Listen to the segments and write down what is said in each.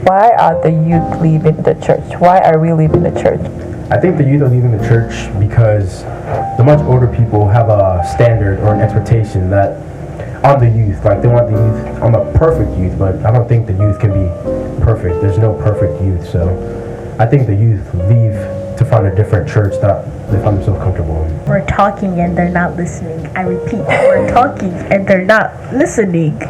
Why are the youth leaving the church? Why are we leaving the church? I think the youth are leaving the church because the much older people have a standard or an expectation that on the youth, like they want the youth, I'm a perfect youth, but I don't think the youth can be perfect. There's no perfect youth, so I think the youth leave to find a different church that they find themselves comfortable in. We're talking and they're not listening. I repeat, we're talking and they're not listening.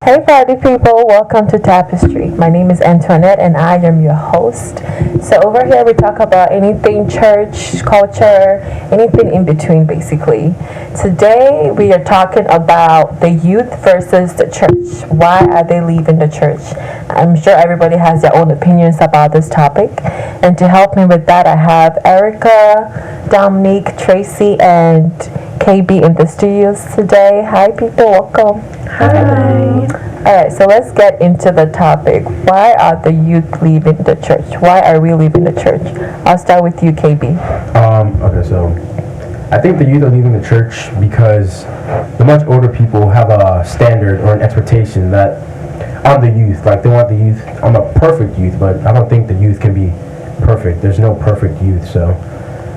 Hey party people, welcome to Tapestry. My name is Antoinette and I am your host. So over here we talk about anything church, culture, anything in between basically. Today we are talking about the youth versus the church. Why are they leaving the church? I'm sure everybody has their own opinions about this topic. And to help me with that I have Erica, Dominique, Tracy, and KB in the studios today. Hi people, welcome. Hi. Alright, so let's get into the topic. Why are the youth leaving the church? Why are we leaving the church? I'll start with you, KB. Okay, so I think the youth are leaving the church because the much older people have a standard or an expectation that on the youth, like they want the youth, I'm a perfect youth, but I don't think the youth can be perfect. There's no perfect youth, so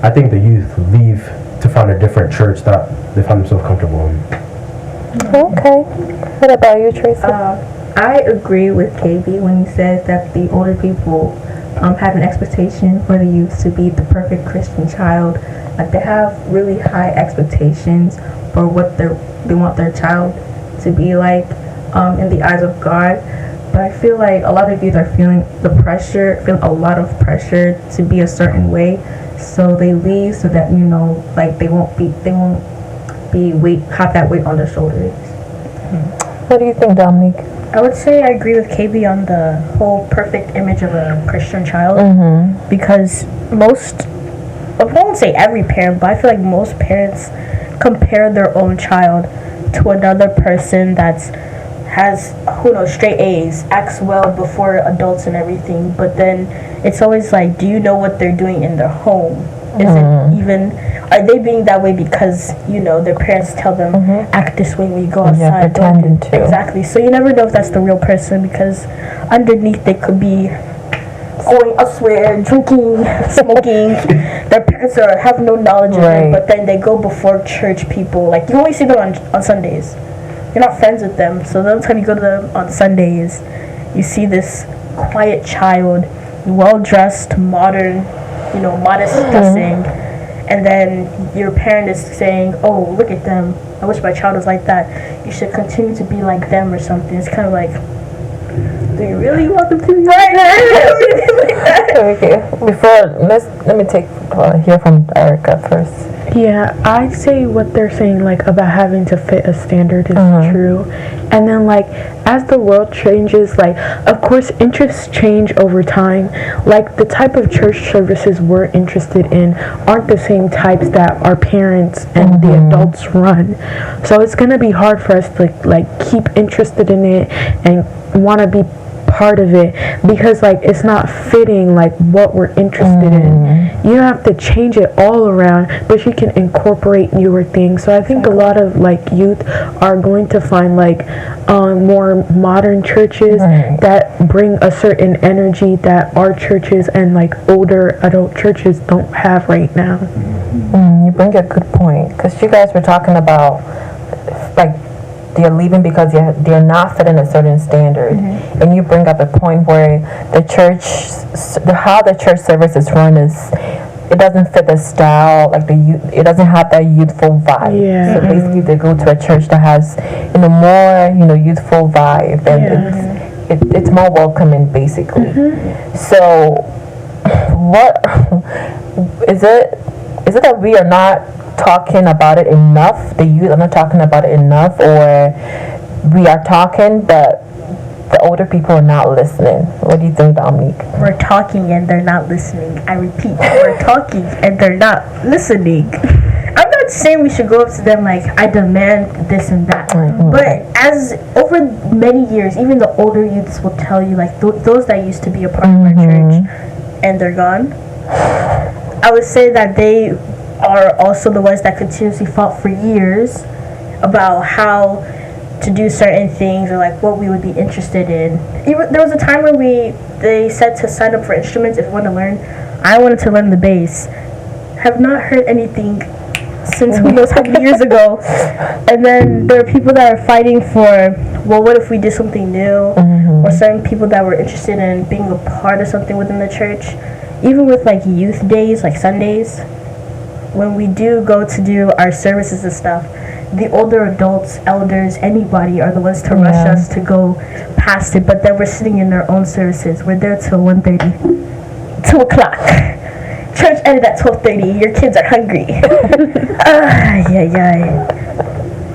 I think the youth leave to find a different church that they find themselves comfortable in. Okay. What about you, Teresa? I agree with KB when he says that the older people have an expectation for the youth to be the perfect Christian child. Like they have really high expectations for what they want their child to be like in the eyes of God. But I feel like a lot of youth are feeling a lot of pressure to be a certain way. So they leave so that like they won't have that weight on their shoulders. What do you think, Dominique? I would say I agree with KB on the whole perfect image of a Christian child. Because I won't say every parent, but I feel like most parents compare their own child to another person has straight A's, acts well before adults and everything, but then it's always like, do you know what they're doing in their home? Are they being that way because their parents tell them act this way when you go outside? Yeah, pretending to. Exactly. So you never know if that's the real person, because underneath they could be going elsewhere, drinking, smoking. Their parents have no knowledge of it, but then they go before church people. Like you only see them on Sundays. You're not friends with them, so the only time you go to them on Sundays, you see this quiet child, well dressed, modern, modest dressing, and then your parent is saying, "Oh, look at them! I wish my child was like that. You should continue to be like them," or something. It's kind of like, do you really want them to be like that? Okay. Let me hear from Erica first. Yeah, I'd say what they're saying, like, about having to fit a standard is true. And then, like, as the world changes, like, of course, interests change over time. Like, the type of church services we're interested in aren't the same types that our parents and the adults run. So it's going to be hard for us to, like, keep interested in it and want to be part of it, because like it's not fitting like what we're interested in. You don't have to change it all around, but you can incorporate newer things. So I think a lot of like youth are going to find like more modern churches that bring a certain energy that our churches and like older adult churches don't have right now. You bring a good point, because you guys were talking about like they're leaving because they're not fitting a certain standard, and you bring up a point where how the church service is run is, it doesn't fit the style, like it doesn't have that youthful vibe. Yeah. So basically they go to a church that has more youthful vibe, and it's more welcoming basically. So what is it that we are not talking about it enough? The youth are not talking about it enough, or we are talking, but the older people are not listening. What do you think, Dominique? We're talking and they're not listening. I repeat, we're talking and they're not listening. I'm not saying we should go up to them like, I demand this and that. But as over many years, even the older youths will tell you, like those that used to be a part of our church and they're gone, I would say that they are also the ones that continuously fought for years about how to do certain things or like what we would be interested in. Even there was a time when they said to sign up for instruments if you want to learn. I wanted to learn the bass. Have not heard anything since who knows how many years ago. And then there are people that are fighting for, well, what if we did something new? Or certain people that were interested in being a part of something within the church. Even with like youth days, like Sundays, when we do go to do our services and stuff, the older adults, elders, anybody are the ones to rush us to go past it. But then we're sitting in our own services. We're there till 1:30, 2 o'clock. Church ended at 12:30. Your kids are hungry.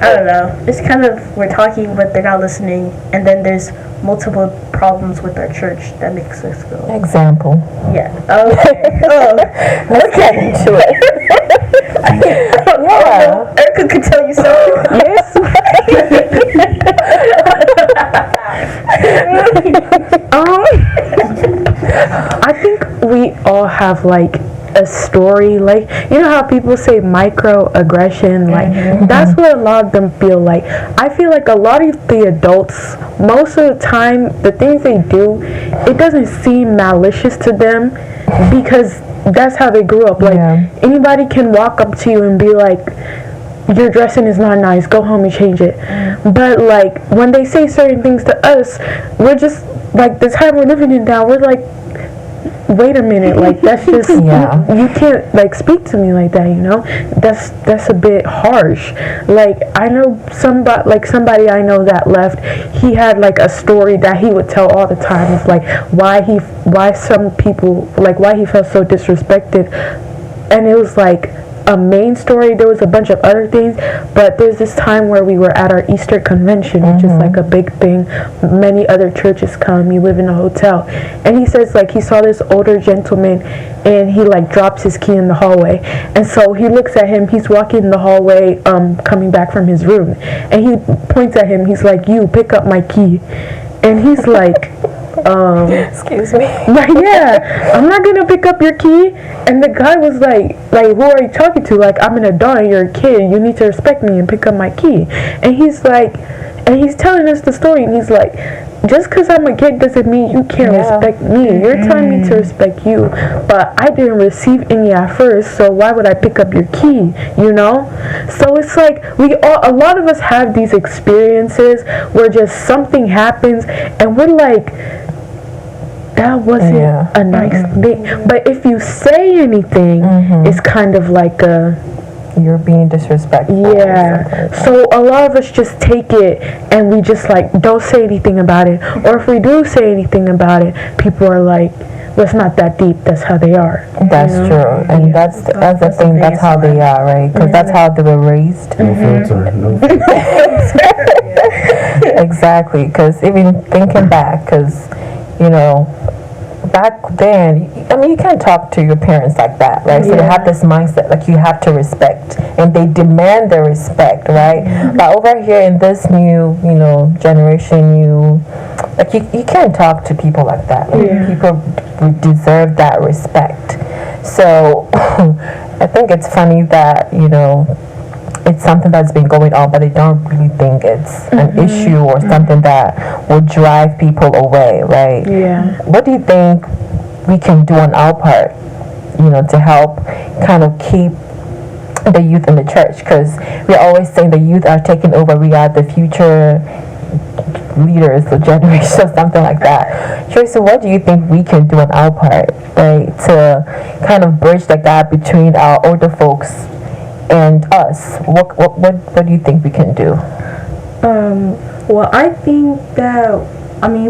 I don't know. It's kind of, we're talking, but they're not listening. And then there's multiple problems with our church that makes us go. Example. Yeah. Okay. Let's get into it. Erica could tell you something. Yes. I think we all have like a story, like, you know how people say microaggression, like that's what a lot of them feel like. I feel like a lot of the adults, most of the time, the things they do, it doesn't seem malicious to them because that's how they grew up. Like anybody can walk up to you and be like, your dressing is not nice, go home and change it. But like when they say certain things to us, we're just like, the time we're living in now, we're like, wait a minute, like that's just you can't like speak to me like that, you know. That's a bit harsh. Like I know somebody I know that left, he had like a story that he would tell all the time of like why some people, like why he felt so disrespected, and it was like a main story. There was a bunch of other things, but there's this time where we were at our Easter convention, which is like a big thing. Many other churches come, you live in a hotel, and he says like he saw this older gentleman and he like drops his key in the hallway, and so he looks at him, he's walking in the hallway coming back from his room, and he points at him, he's like, you pick up my key, and he's like excuse me. Like, yeah, I'm not gonna pick up your key. And the guy was like, who are you talking to? Like, I'm an adult and you're a kid. You need to respect me and pick up my key. And he's like, and he's telling us the story. And he's like, just because I'm a kid doesn't mean you can't respect me. You're telling me to respect you, but I didn't receive any at first, so why would I pick up your key? You know? So it's like a lot of us have these experiences where just something happens and we're like, that wasn't a nice thing. But if you say anything, it's kind of like you're being disrespectful. Yeah. So a lot of us just take it and we just like don't say anything about it. Or if we do say anything about it, people are like, well, it's not that deep. That's how they are. That's true. And that's the thing. That's how they are, right? Because that's how they were raised. No filter. No filter. Exactly. Because even thinking back, because, you know, back then, I mean, you can't talk to your parents like that, right? So they have this mindset, like you have to respect, and they demand their respect, right? But over here in this new, you know, generation, like you can't talk to people like that. Like people deserve that respect. So I think it's funny that, you know, it's something that's been going on, but they don't really think it's an issue or something that will drive people away, right? Yeah. What do you think we can do on our part, you know, to help kind of keep the youth in the church? Because we're always saying the youth are taking over, we are the future leaders, the generation, or something like that. Teresa, what do you think we can do on our part, right, to kind of bridge the gap between our older folks and us? What do you think we can do? Well, I think that,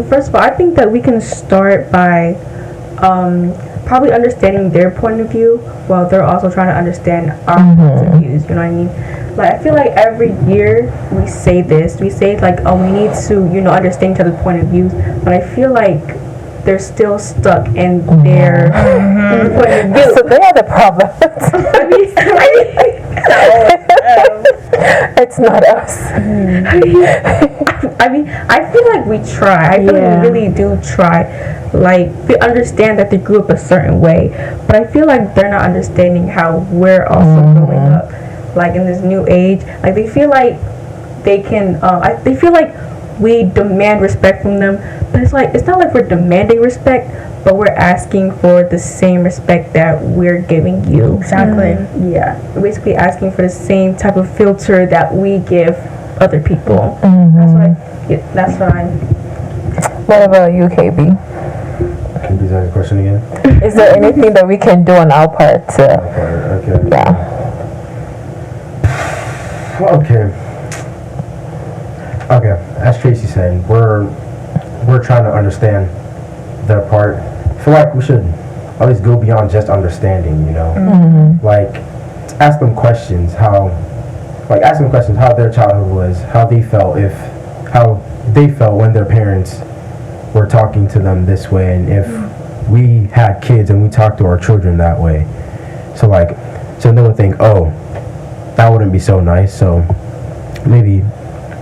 first of all, I think that we can start by probably understanding their point of view while they're also trying to understand our points of views. You know what I mean? Like, I feel like every year we say this. We say like, oh, we need to, understand each other's point of views. But I feel like they're still stuck in their point of view. So they are the problem. It's not us. I feel like we try. I feel like we really do try. Like, we understand that they grew up a certain way, but I feel like they're not understanding how we're also growing up, like in this new age. Like, they feel like they can. They feel like we demand respect from them, but it's not like we're demanding respect, but we're asking for the same respect that we're giving you. Exactly. Yeah, we're basically asking for the same type of filter that we give other people. That's what I. What about you, KB? Can you ask the question again? Is there anything that we can do on our part to? Okay. Yeah. Okay. As Tracy said, we're trying to understand their part. I feel like we should at least go beyond just understanding. Like, ask them questions. How their childhood was, how they felt when their parents were talking to them this way, and if we had kids and we talked to our children that way. So they would think, oh, that wouldn't be so nice. So maybe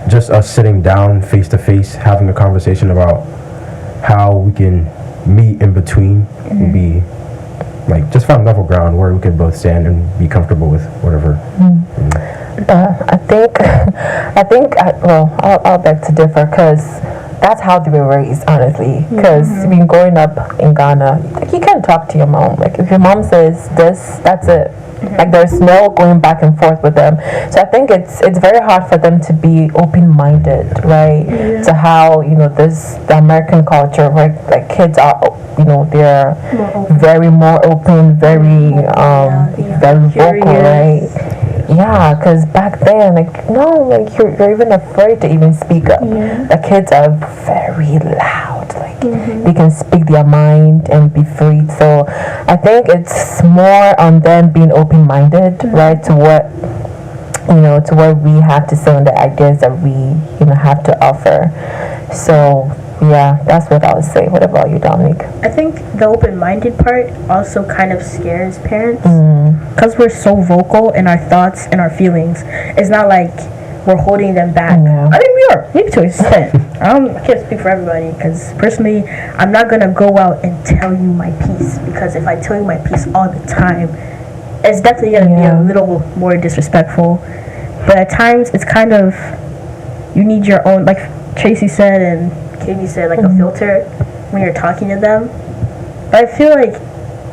just us sitting down face to face, having a conversation about how we can meet in between would be like just find level ground where we can both stand and be comfortable with whatever. I'll beg to differ, because that's how they were raised, honestly. Because growing up in Ghana, like, you can't talk to your mom. Like, if your mom says this, that's it. Like, there's no going back and forth with them. So I think it's very hard for them to be open-minded, right? To how the American culture, where like kids are, they're very more open, very very vocal, right? Yeah, because back then, you're even afraid to even speak up. The kids are very loud. Like, they can speak their mind and be free. So I think it's more on them being open-minded, right, to what we have to say and the ideas that we have to offer. So yeah, that's what I would say. What about you, Dominique? I think the open-minded part also kind of scares parents, because we're so vocal in our thoughts and our feelings. It's not like we're holding them back. I think we are, maybe to an extent. I can't speak for everybody, because personally, I'm not gonna go out and tell you my piece, because if I tell you my piece all the time, it's definitely gonna be a little more disrespectful. But at times, it's kind of, you need your own, like Tracy said and Katie said, like a filter when you're talking to them. But I feel like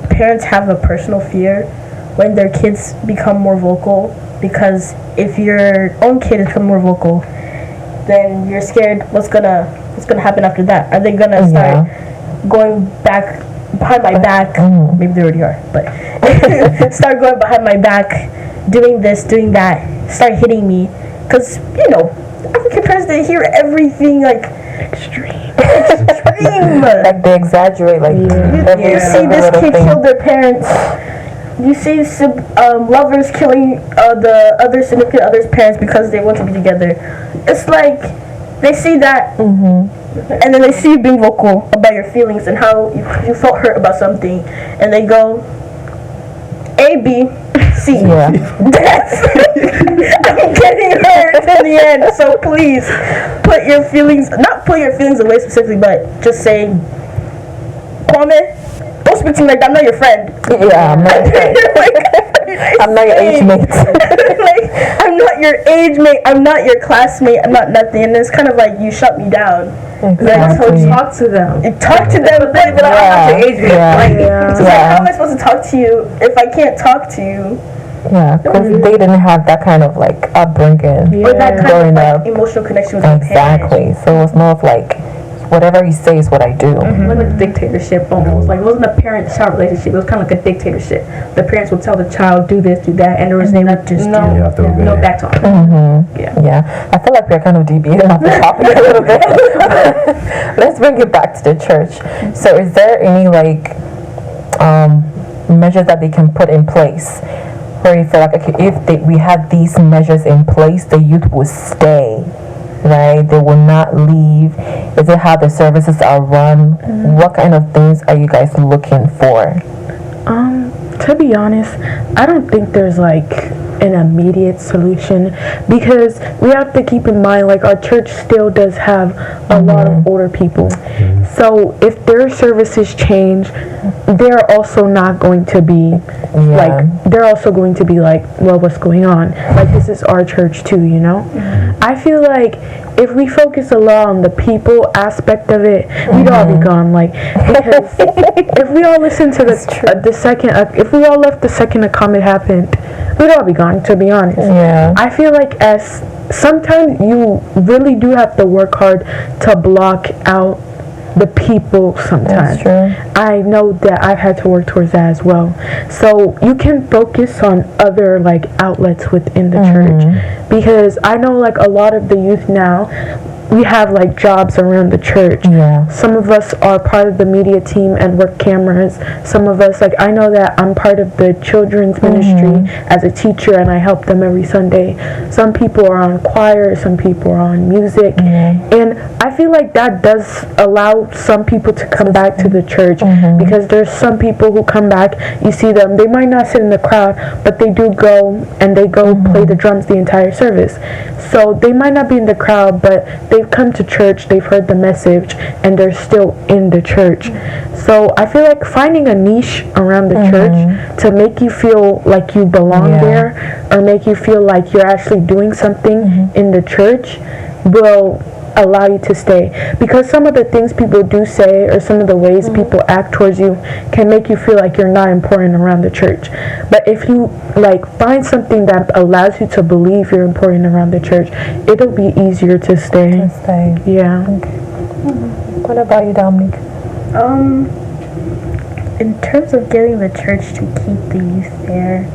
parents have a personal fear when their kids become more vocal, because if your own kid is becoming more vocal, then you're scared what's gonna happen after that. Are they gonna start going back behind my back? Maybe they already are, but start going behind my back, doing this, doing that, start hitting me, because African parents, they hear everything like extreme. Like, they exaggerate. Like, you see this kid kill their parents. You see lovers killing the other significant other's parents because they want to be together. It's like they see that, and then they see you being vocal about your feelings and how you felt hurt about something, and they go A, B, C. I'm getting hurt in the end, so please not put your feelings away specifically, but just say, Kwame, don't speak to me like that. I'm not your friend. I'm not your friend. I'm not your age mate. I'm not your age mate. I'm not your classmate. I'm not nothing. And it's kind of like, you shut me down. Exactly. So talk to them. You talk to them, but I'm not your age mate. So how am I supposed to talk to you if I can't talk to you? Yeah, because they didn't have that kind of like upbringing Or that kind growing of up. emotional connection with your Exactly. parents. So it's more of like, whatever he says is what I do. It was like a dictatorship almost. Like, it wasn't a parent-child relationship. It was kind of like a dictatorship. The parents would tell the child, do this, do that, and there was no back talk. Yeah. I feel like we're kind of deviating off the topic a little bit. Let's bring it back to the church. So is there any measures that they can put in place, where you feel like, okay, we have these measures in place, the youth will stay, right? They will not leave. Is it how the services are run? What kind of things are you guys looking for? To be honest, I don't think there's like an immediate solution, because we have to keep in mind, like, our church still does have a lot of older people. So if their services change, they're also not going to be like, they're also going to be like, well, what's going on? Like, this is our church too, you know? I feel like if we focus a lot on the people aspect of it, we'd all be gone. Like, because if we all listen to the second, if we all left the second a comet happened, we'd all be gone, to be honest. I feel like as sometimes you really do have to work hard to block out the people sometimes. I know that I've had to work towards that as well. So you can focus on other like outlets within the church, because I know like a lot of the youth now, we have like jobs around the church. Some of us are part of the media team and work cameras. Some of us, like, I know that I'm part of the children's ministry as a teacher, and I help them every Sunday. Some people are on choir, some people are on music, and I feel like that does allow some people to come back to the church, because there's some people who come back, you see them, they might not sit in the crowd, but they do go and they go play the drums the entire service. So they might not be in the crowd, but they've come to church, they've heard the message, and they're still in the church. So I feel like finding a niche around the church to make you feel like you belong there, or make you feel like you're actually doing something in the church, will allow you to stay. Because some of the things people do say, or some of the ways people act towards you, can make you feel like you're not important around the church. But if you like find something that allows you to believe you're important around the church, it'll be easier to stay. Yeah. What about you, Dominique? In terms of getting the church to keep the youth there,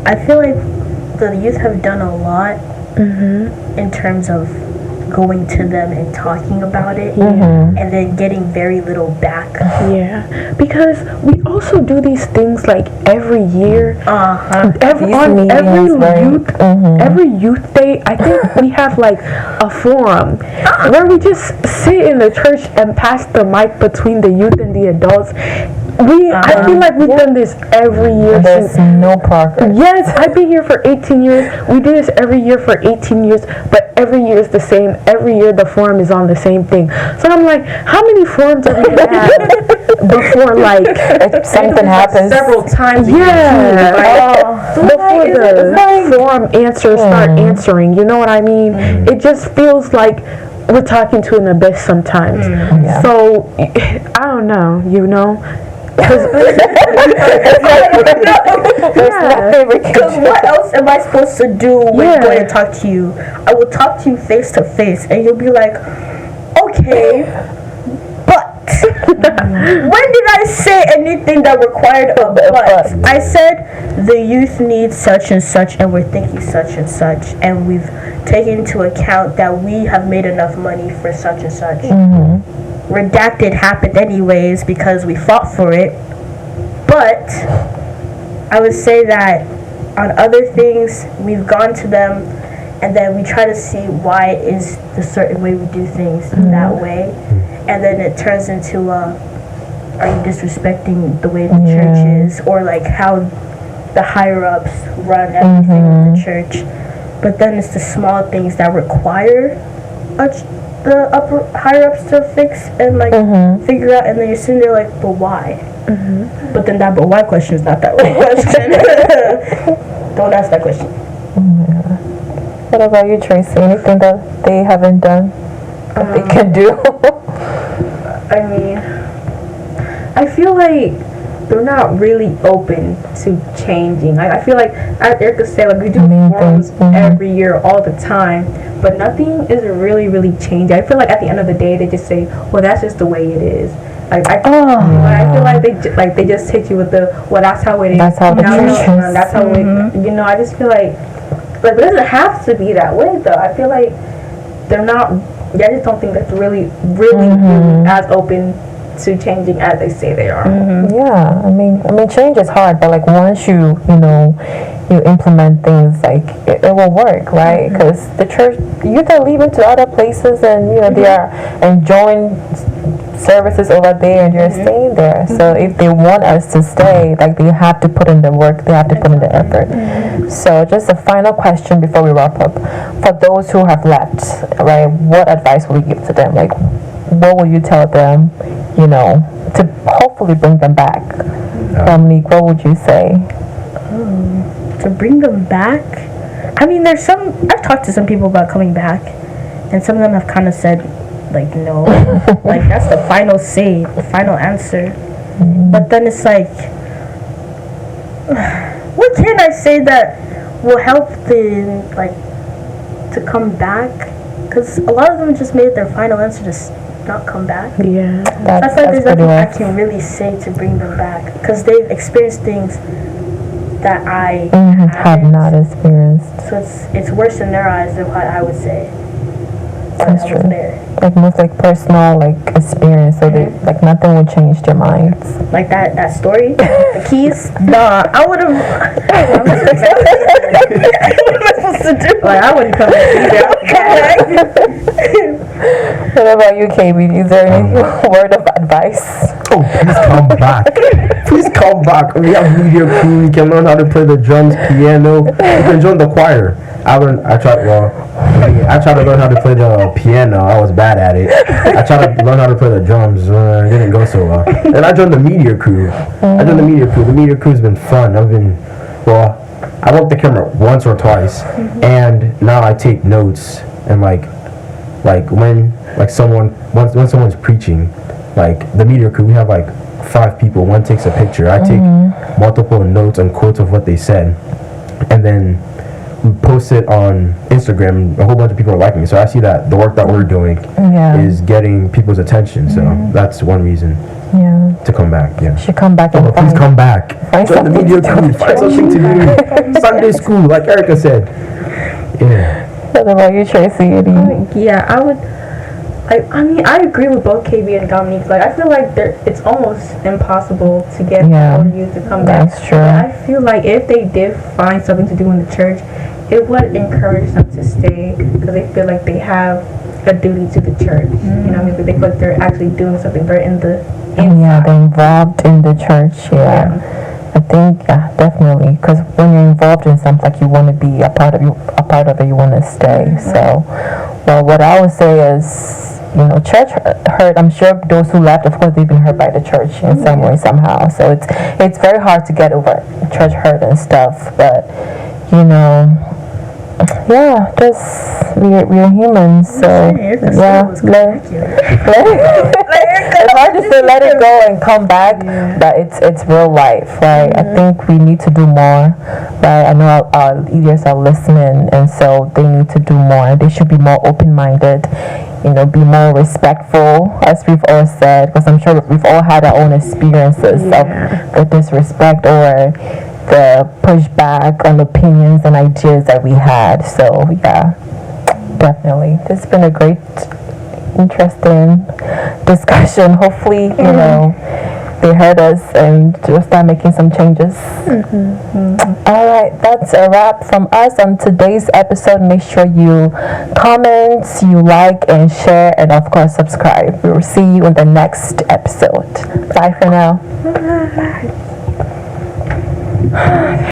I feel like the youth have done a lot in terms of going to them and talking about it, and then getting very little back. Because we also do these things like every year. Every youth day, I think we have like a forum where we just sit in the church and pass the mic between the youth and the adults. I feel like we've done this every year. There's no progress. Yes, I've been here for 18 years. We do this every year for 18 years, but every year is the same. Every year the forum is on the same thing. So I'm like, how many forums are we going to have before like something happens? Several times. Before the forum answers start answering. You know what I mean? It just feels like we're talking to an abyss sometimes. So, I don't know, you know? Because what else am I supposed to do when going to talk to you? I will talk to you face to face, and you'll be like, okay, but when did I say anything that required a but? I said the youth needs such and such, and we're thinking such and such, and we've taken into account that we have made enough money for such and such. Redacted happened anyways because we fought for it, but I would say that on other things we've gone to them and then we try to see why is the certain way we do things that way, and then it turns into are you disrespecting the way the church is, or like how the higher ups run everything in the church. But then it's the small things that require the higher ups to fix and like figure out, and then you're sitting there like, but why? But then that but why question is not that right question. Don't ask that question. What about you, Tracy? Anything that they haven't done that they can do? I mean, I feel like they're not really open to changing. I feel like, as Erica said, like we do forums every year, all the time, but nothing is really changing. I feel like at the end of the day, they just say, well, that's just the way it is. Like I feel like they just hit you with the, well, that's how it is. That's how the church is. That's how it. You know, I just feel like it doesn't have to be that way though. I feel like they're not. I just don't think that's really as open to changing as they say they are. Yeah, I mean, change is hard, but like once you implement things, like it will work, right? Because the church, youth are leaving to other places, and they are enjoying services over there, and you're staying there. So if they want us to stay, like they have to put in the work, they have to put in the effort. So just a final question before we wrap up: for those who have left, right? What advice will you give to them? Like, what will you tell them? To hopefully bring them back. Dominique, what would you say? To bring them back, I mean, I've talked to some people about coming back, and some of them have kind of said, like, no, like that's the final say, the final answer. But then it's like, what can I say that will help them, like, to come back? Because a lot of them just made their final answer to not come back. Yeah. I feel like there's nothing I can really say to bring them back, because they've experienced things that I have not experienced. So it's worse in their eyes than what I would say. That's true. Like most like personal like experience, so they like nothing would change their minds. Like that story, the keys. Nah, I would have. What am I supposed to do? Like, I wouldn't come back either. What about you, KB? Is there any word of advice? Oh, please come back. Please come back. We have media crew. You can learn how to play the drums, piano. You can join the choir. I tried to learn how to play the piano. I was bad at it. I tried to learn how to play the drums. It didn't go so well. And I joined the media crew. The media crew's been fun. I worked the camera once or twice, and now I take notes. And when someone's preaching, like the media crew, we have like 5 people. One takes a picture. I take multiple notes and quotes of what they said, and then we post it on Instagram. A whole bunch of people are liking it, so I see that the work that we're doing is getting people's attention. So that's one reason to come back. Yeah, should come back. Please come back. Join the media crew. Find something to do. Sunday school, like Erica said. Yeah. What about you, Tracy? Yeah, I would. I mean, I agree with both KB and Dominique. Like, I feel like it's almost impossible to get our youth to come back. That's true. But I feel like if they did find something to do in the church, it would encourage them to stay, because they feel like they have a duty to the church. You know what I mean? But they feel like they're actually doing something. They're in the inside. Yeah, they're involved in the church. Yeah. I think definitely, because when you're involved in something, like you want to be a part of it, you want to stay. So, well, what I would say is, church hurt. I'm sure those who left, of course, they've been hurt by the church in some way, somehow. So it's very hard to get over church hurt and stuff. But just we're humans. So it's hard to say let it go and come back, but it's real life, right? I think we need to do more, right? I know our leaders are listening, and so they need to do more. They should be more open-minded, be more respectful, as we've all said, because I'm sure we've all had our own experiences of the disrespect or the pushback on opinions and ideas that we had. So definitely, this has been a great, interesting discussion. Hopefully, they heard us and will start making some changes. All right, that's a wrap from us on today's episode. Make sure you comment, you like and share, and of course subscribe. We will see you in the next episode. Bye for now. Bye.